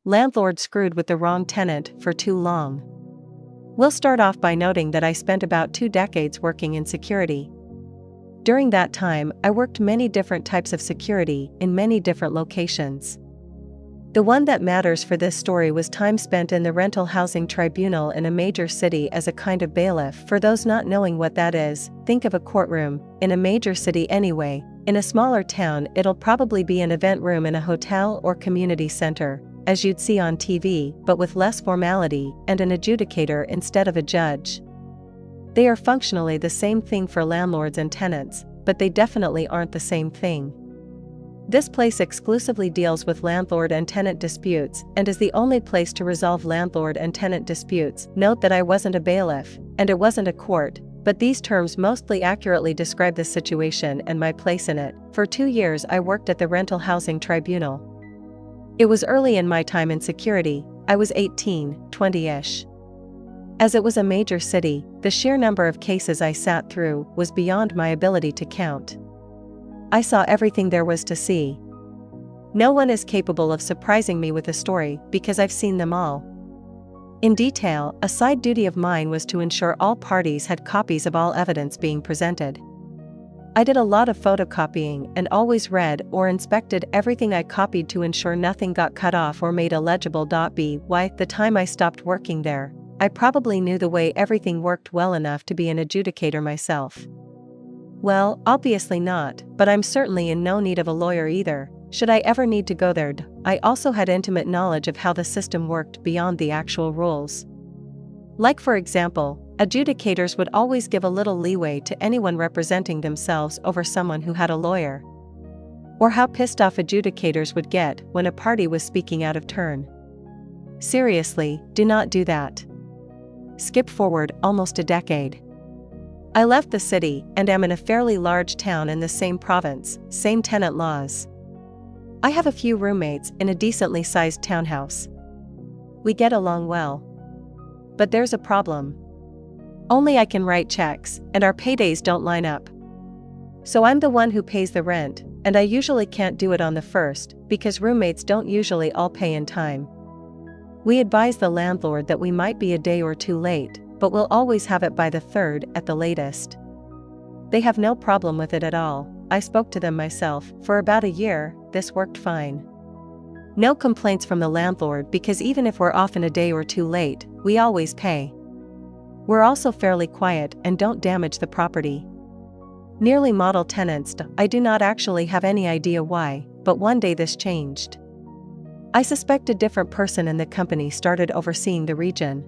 Landlord screwed with the wrong tenant for too long. We'll start off by noting that I spent about 2 decades working in security. During that time, I worked many different types of security in many different locations. The one that matters for this story was time spent in the rental housing tribunal in a major city as a kind of bailiff. For those not knowing what that is, think of a courtroom, in a major city anyway. In a smaller town, it'll probably be an event room in a hotel or community center, as you'd see on TV, but with less formality, and an adjudicator instead of a judge. They are functionally the same thing for landlords and tenants, but they definitely aren't the same thing. This place exclusively deals with landlord and tenant disputes and is the only place to resolve landlord and tenant disputes. Note that I wasn't a bailiff, and it wasn't a court, but these terms mostly accurately describe the situation and my place in it. For 2 years I worked at the rental housing tribunal. It was early in my time in security. I was 18, 20-ish. As it was a major city, the sheer number of cases I sat through was beyond my ability to count. I saw everything there was to see. No one is capable of surprising me with a story because I've seen them all. In detail, a side duty of mine was to ensure all parties had copies of all evidence being presented. I did a lot of photocopying and always read or inspected everything I copied to ensure nothing got cut off or made illegible. By the time I stopped working there, I probably knew the way everything worked well enough to be an adjudicator myself. Well, obviously not, but I'm certainly in no need of a lawyer either, should I ever need to go there. I also had intimate knowledge of how the system worked beyond the actual rules. Like for example, adjudicators would always give a little leeway to anyone representing themselves over someone who had a lawyer. Or how pissed off adjudicators would get when a party was speaking out of turn. Seriously, do not do that. Skip forward almost a decade. I left the city and am in a fairly large town in the same province, same tenant laws. I have a few roommates in a decently sized townhouse. We get along well. But there's a problem. Only I can write checks, and our paydays don't line up. So I'm the one who pays the rent, and I usually can't do it on the first, because roommates don't usually all pay in time. We advise the landlord that we might be a day or 2 late, but we'll always have it by the 3rd at the latest. They have no problem with it at all. I spoke to them myself. For about a year, this worked fine. No complaints from the landlord because even if we're often a day or 2 late, we always pay. We're also fairly quiet and don't damage the property. Nearly model tenants. I do not actually have any idea why, but one day this changed. I suspect a different person in the company started overseeing the region.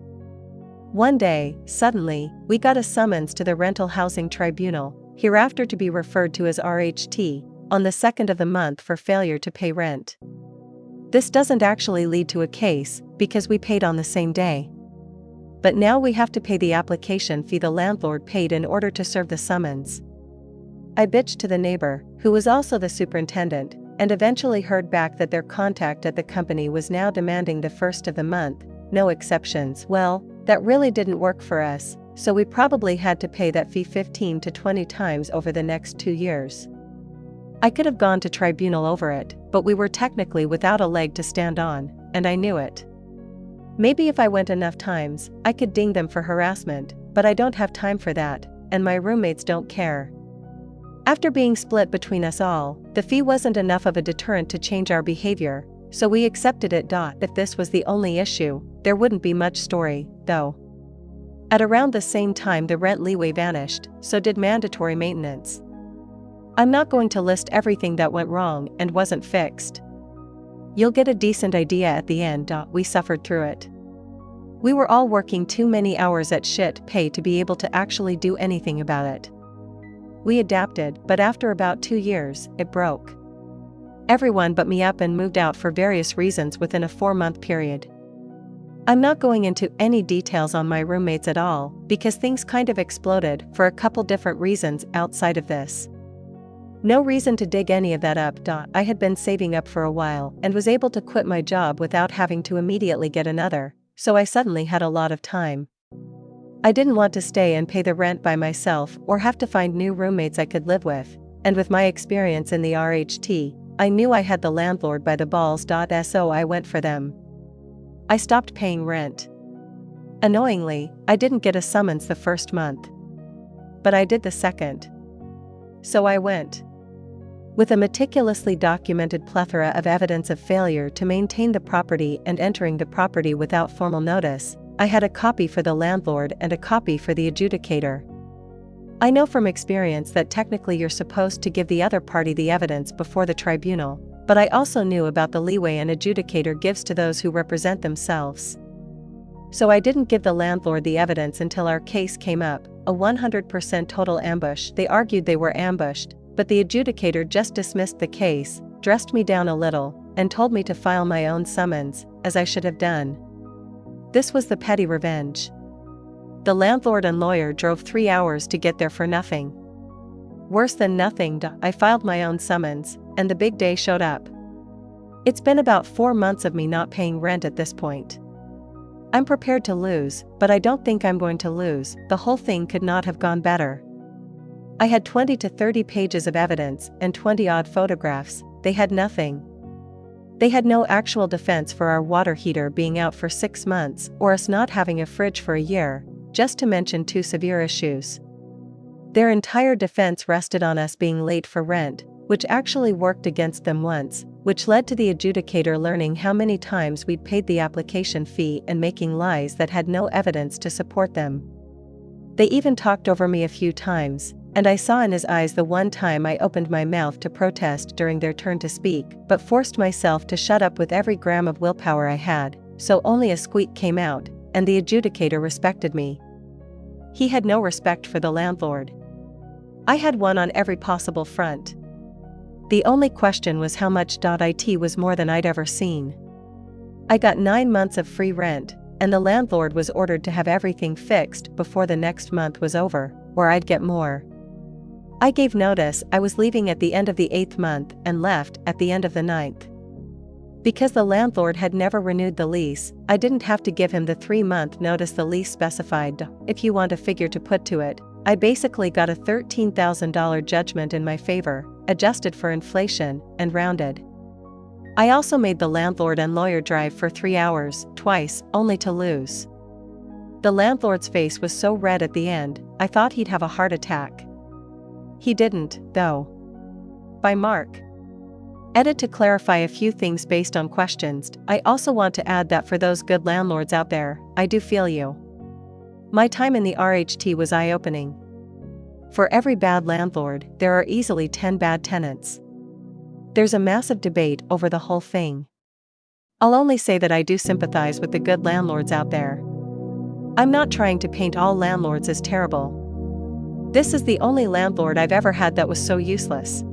One day, suddenly, we got a summons to the rental housing tribunal, hereafter to be referred to as RHT, on the 2nd of the month for failure to pay rent. This doesn't actually lead to a case, because we paid on the same day. But now we have to pay the application fee the landlord paid in order to serve the summons. I bitched to the neighbor, who was also the superintendent, and eventually heard back that their contact at the company was now demanding the 1st of the month, no exceptions. Well, that really didn't work for us, so we probably had to pay that fee 15 to 20 times over the next 2 years. I could have gone to tribunal over it, but we were technically without a leg to stand on, and I knew it. Maybe if I went enough times, I could ding them for harassment, but I don't have time for that, and my roommates don't care. After being split between us all, the fee wasn't enough of a deterrent to change our behavior, so we accepted it. If this was the only issue, there wouldn't be much story, though. At around the same time the rent leeway vanished, so did mandatory maintenance. I'm not going to list everything that went wrong and wasn't fixed. You'll get a decent idea at the end. We suffered through it. We were all working too many hours at shit pay to be able to actually do anything about it. We adapted, but after about 2 years, it broke. Everyone but me up and moved out for various reasons within a 4-month period. I'm not going into any details on my roommates at all, because things kind of exploded for a couple different reasons outside of this. No reason to dig any of that up. I had been saving up for a while and was able to quit my job without having to immediately get another, so I suddenly had a lot of time. I didn't want to stay and pay the rent by myself or have to find new roommates I could live with, and with my experience in the RHT, I knew I had the landlord by the balls. So I went for them. I stopped paying rent. Annoyingly, I didn't get a summons the first month. But I did the second. So I went. With a meticulously documented plethora of evidence of failure to maintain the property and entering the property without formal notice, I had a copy for the landlord and a copy for the adjudicator. I know from experience that technically you're supposed to give the other party the evidence before the tribunal, but I also knew about the leeway an adjudicator gives to those who represent themselves. So I didn't give the landlord the evidence until our case came up, a 100% total ambush. They argued they were ambushed, but the adjudicator just dismissed the case, dressed me down a little, and told me to file my own summons, as I should have done. This was the petty revenge. The landlord and lawyer drove 3 hours to get there for nothing. Worse than nothing, I filed my own summons, and the big day showed up. It's been about 4 months of me not paying rent at this point. I'm prepared to lose, but I don't think I'm going to lose. The whole thing could not have gone better. I had 20 to 30 pages of evidence and 20-odd photographs. They had nothing. They had no actual defense for our water heater being out for 6 months or us not having a fridge for a year, just to mention 2 severe issues. Their entire defense rested on us being late for rent, which actually worked against them once, which led to the adjudicator learning how many times we'd paid the application fee and making lies that had no evidence to support them. They even talked over me a few times, and I saw in his eyes the one time I opened my mouth to protest during their turn to speak, but forced myself to shut up with every gram of willpower I had, so only a squeak came out, and the adjudicator respected me. He had no respect for the landlord. I had one on every possible front. The only question was how much. It was more than I'd ever seen. I got 9 months of free rent, and the landlord was ordered to have everything fixed before the next month was over, or I'd get more. I gave notice I was leaving at the end of the 8th month and left at the end of the 9th. Because the landlord had never renewed the lease, I didn't have to give him the 3-month notice the lease specified. If you want a figure to put to it, I basically got a $13,000 judgment in my favor, adjusted for inflation, and rounded. I also made the landlord and lawyer drive for 3 hours, twice, only to lose. The landlord's face was so red at the end, I thought he'd have a heart attack. He didn't, though. By Mark. Edit to clarify a few things based on questions. I also want to add that for those good landlords out there, I do feel you. My time in the RHT was eye-opening. For every bad landlord, there are easily 10 bad tenants. There's a massive debate over the whole thing. I'll only say that I do sympathize with the good landlords out there. I'm not trying to paint all landlords as terrible. This is the only landlord I've ever had that was so useless.